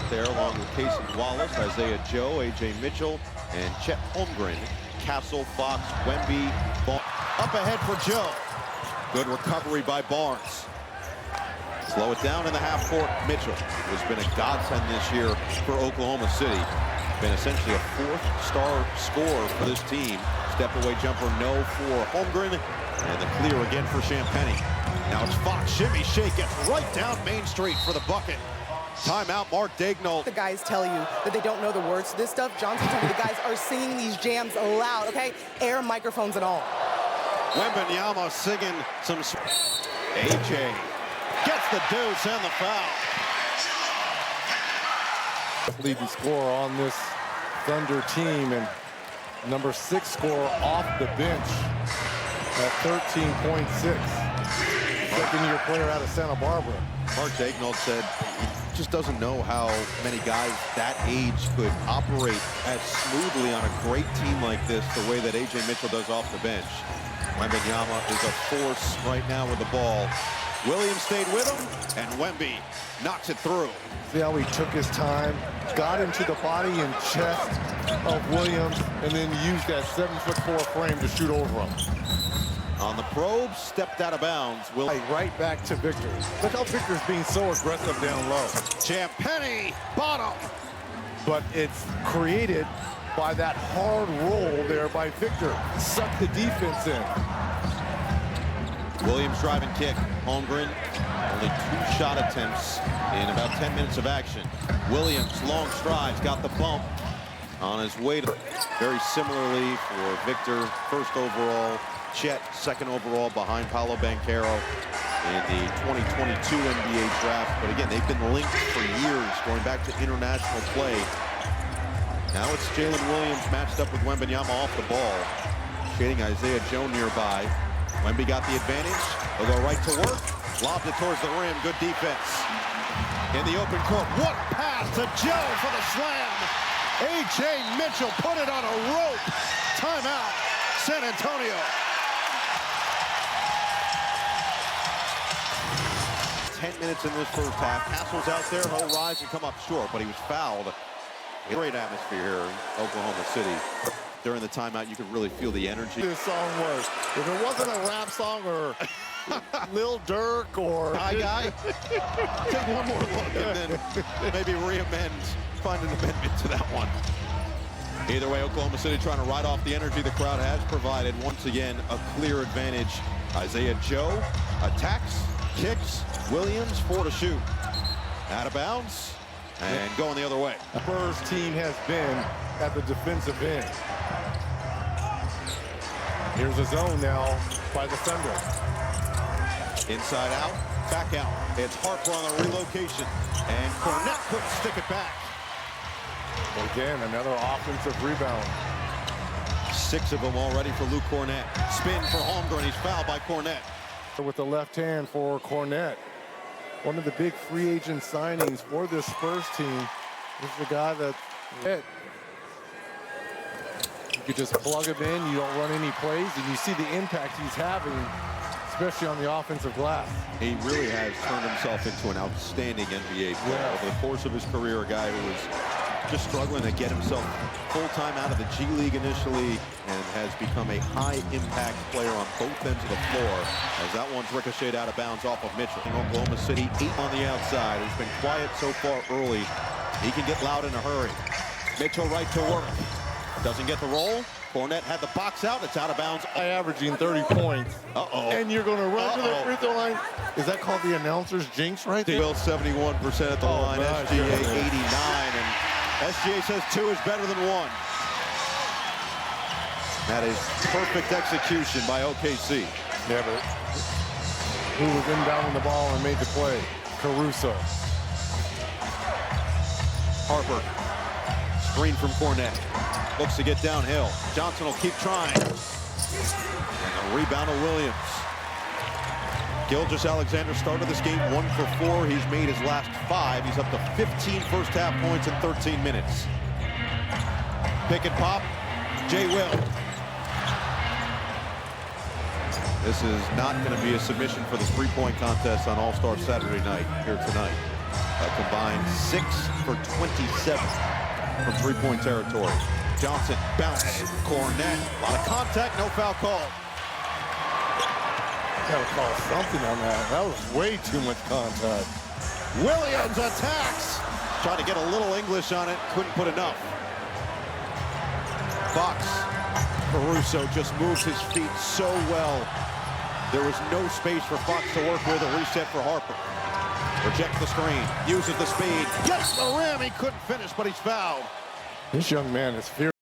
there along with Casey Wallace, Isaiah Joe, A.J. Mitchell, and Chet Holmgren. Castle, Fox, Wemby, ball up ahead for Joe. Good recovery by Barnes. Slow it down in the half court. Mitchell has been a godsend this year for Oklahoma City. Been essentially a fourth-star scorer for this team. Step-away jumper, no for Holmgren. And the clear again for Champagny. Now it's Fox, shimmy, shake, gets right down Main Street for the bucket. Timeout, Mark Daigneault. The guys tell you that they don't know the words to this stuff. Johnson told me the guys are singing these jams loud, okay? Air, microphones, and all. Wembanyama singing some... A.J. gets the deuce and the foul. Leading scorer on this Thunder team, and number 6 scorer off the bench at 13.6. Second-year player out of Santa Barbara. Mark Daigneault said he just doesn't know how many guys that age could operate as smoothly on a great team like this the way that A.J. Mitchell does off the bench. Wembanyama is a force right now with the ball. Williams stayed with him, and Wemby knocks it through. See how he took his time, got into the body and chest of Williams, and then used that 7'4" frame to shoot over him. On the probe, stepped out of bounds. Right back to Victor. Look how Victor's being so aggressive down low. Champagny, bottom. But it's created by that hard roll there by Victor. Suck the defense in. Williams driving kick. Holmgren, only 2 shot attempts in about 10 minutes of action. Williams, long strides, got the bump on his way to... Very similarly for Victor, first overall. Chet, second overall behind Paolo Banchero in the 2022 NBA draft. But again, they've been linked for years, going back to international play. Now it's Jalen Williams matched up with Wembanyama off the ball. Shading Isaiah Joe nearby. Wemby got the advantage. They'll go right to work. Lobbed it towards the rim. Good defense. In the open court. What pass to Joe for the slam. A.J. Mitchell put it on a rope. Timeout, San Antonio. 10 minutes in this first half. Castle's out there. He'll rise and come up short, but he was fouled. Great atmosphere here in Oklahoma City. During the timeout, you could really feel the energy. This song was, if it wasn't a rap song or Lil Durk or... Hi, guy. Take one more look and then maybe re-amend, find an amendment to that one. Either way, Oklahoma City trying to ride off the energy the crowd has provided. Once again, a clear advantage. Isaiah Joe attacks, kicks, Williams 4 to shoot. Out of bounds and going the other way. The Spurs team has been at the defensive end. Here's a zone now by the Thunder. Inside out, back out. It's Harper on the relocation. And Cornette couldn't stick it back. Again, another offensive rebound. 6 of them already for Luke Cornette. Spin for Holmgren. He's fouled by Cornette. With the left hand for Cornette. One of the big free agent signings for this Spurs team. This is the guy that you could just plug him in, you don't run any plays, and you see the impact he's having, especially on the offensive glass. He really has turned himself into an outstanding NBA player. Over the course of his career, a guy who was just struggling to get himself full-time out of the G League initially and has become a high-impact player on both ends of the floor as that one's ricocheted out of bounds off of Mitchell. In Oklahoma City, 8 on the outside. He's been quiet so far early. He can get loud in a hurry. Mitchell right to work. Doesn't get the roll. Cornette had the box out. It's out of bounds. Averaging 30 points. And you're going to run to the free throw line. Is that called the announcer's jinx right there? Will 71% at the line. Nice. SGA 89. And SGA says 2 is better than 1. That is perfect execution by OKC. Yeah, but who was inbounding the ball and made the play? Caruso. Harper. Screen from Cornette. Looks to get downhill. Johnson will keep trying. And the rebound of Williams. Gilgeous-Alexander started this game 1 for 4. He's made his last 5. He's up to 15 first half points in 13 minutes. Pick and pop. Jay Will. This is not going to be a submission for the three-point contest on All-Star Saturday night here tonight. A combined 6 for 27 from three-point territory. Johnson, bounce, Cornet, a lot of contact, no foul call. Gotta call something on that. That was way too much contact. Williams attacks. Tried to get a little English on it, couldn't put enough. Fox, Caruso just moves his feet so well. There was no space for Fox to work with. A reset for Harper. Rejects the screen, uses the speed, gets the rim. He couldn't finish, but he's fouled. This young man is fierce.